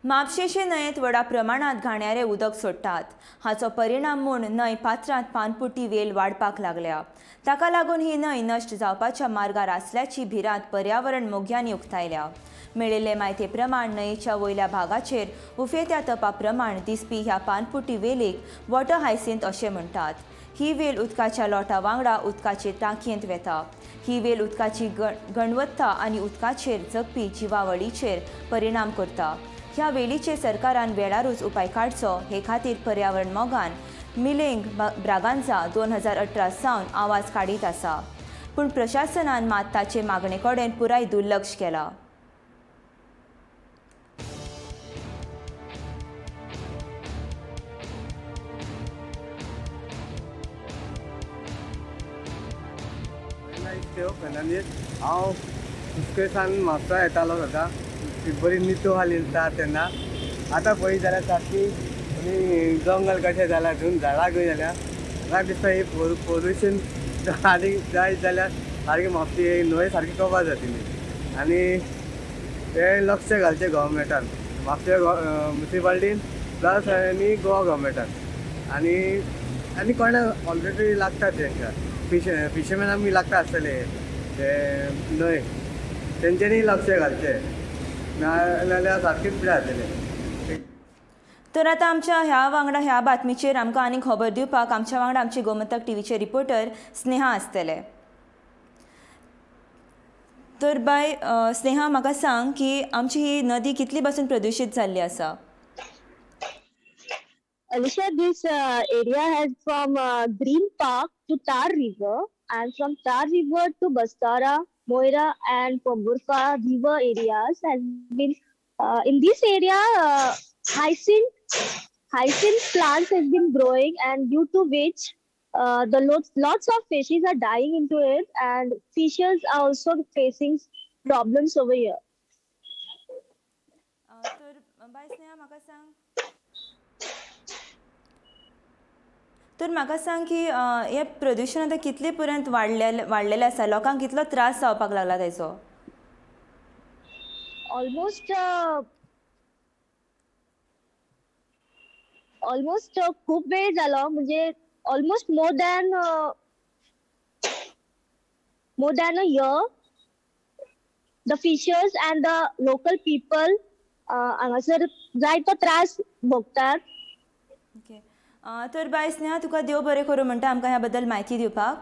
म्हापशेचे न्हंयेत व्हडा प्रमाणात घाण्यारे उदक सोडटात. हाचो परिणाम म्हूण न्हंय पात्रांत पानपुटी वेल वाडपाक लागल्या. ताका लागून ही न्हंय नश्ट जावपाच्या मार्गार आसल्याची भिरांत पर्यावरण मोग्यांनी उक्तायल्या. मेळिल्ले म्हायती प्रमाण न्हंयेच्या वयल्या भागाचेर उफेत्या तपा प्रमाण दिसपी ह्या पानपुटी वेलीक वॉटर हायसिंथ अशें म्हणटात. ही वेल उदकाच्या लोटा वांगडा उदकाचे टांकयेंत वेता. ही वेल उदकाची गणवत्ता आनी उदकाचेर जगपी जिवावळीचेर परिणाम करता. ह्या वेलीचेर सरकारान वेळारूच उपाय काडचो हे खातीर पर्यावरण मोगान मिलिंग ब्रागांझा 2018 सावन आवाज काडीत आसा. पूण प्रशासनान मात ताचे मागणे कडेन पुराय दुर्लक्ष केला. हांव कुसकेसान म्हापसा येतालो सदां बरी नितो हालिता तेन्ना आतां पळयत जाल्यार सारकी जंगल कशें जालां थंय झाडां खंय जाल्यार म्हाका दिसता ही पोल्युशन आनी जायत जाल्यार सारकी म्हापशी न्हंय सारकी कपात जातली आनी तें लक्ष घालचें गव्हर्मेंटान म्हापशे म्युनिसिपालिटीन प्लस आनी गोवा गव्हर्मेंटान आनी कोणाक ऑलरेडी लागता तांकां फिशरमॅन आमी लागता आसतले ते न्हय तेंच्यांनी लक्ष घालचें नाजाल्यार सारकेंच पिड्यार जातलें. तर आतां आमच्या ह्या बातमीचेर आमकां आनीक खबर दिवपाक आमच्या वांगडा आमचे गोमंतक टीव्हीचे रिपोर्टर स्नेहा आसतले. तर बाय स्नेहा, म्हाका सांग की आमची ही नदी कितली पासून प्रदुशीत जाल्ली आसा? Alicia, this area has from Green Park to Tar River, and from Tar River to Bastara, Moira, and Pomburka river areas has been in this area. Hyacinth plants has been growing, and due to which the lots of fishes are dying into it, and fishers are also facing problems over here. तर म्हाका सांग की हे प्रदूषण आतां कितले पर्यंत वाडलेलें आसा, लोकांक कितलो त्रास जावपाक लागला तेचो? ऑलमोस्ट खूप वेळ झाला, म्हणजे almost more than a year the fishers and the local people हांगासर जायतो त्रास भोगतात. ओके, तर बाय स्नेहा, तुका देव बरें करूं म्हणटा आमकां ह्या बद्दल म्हायती दिवपाक.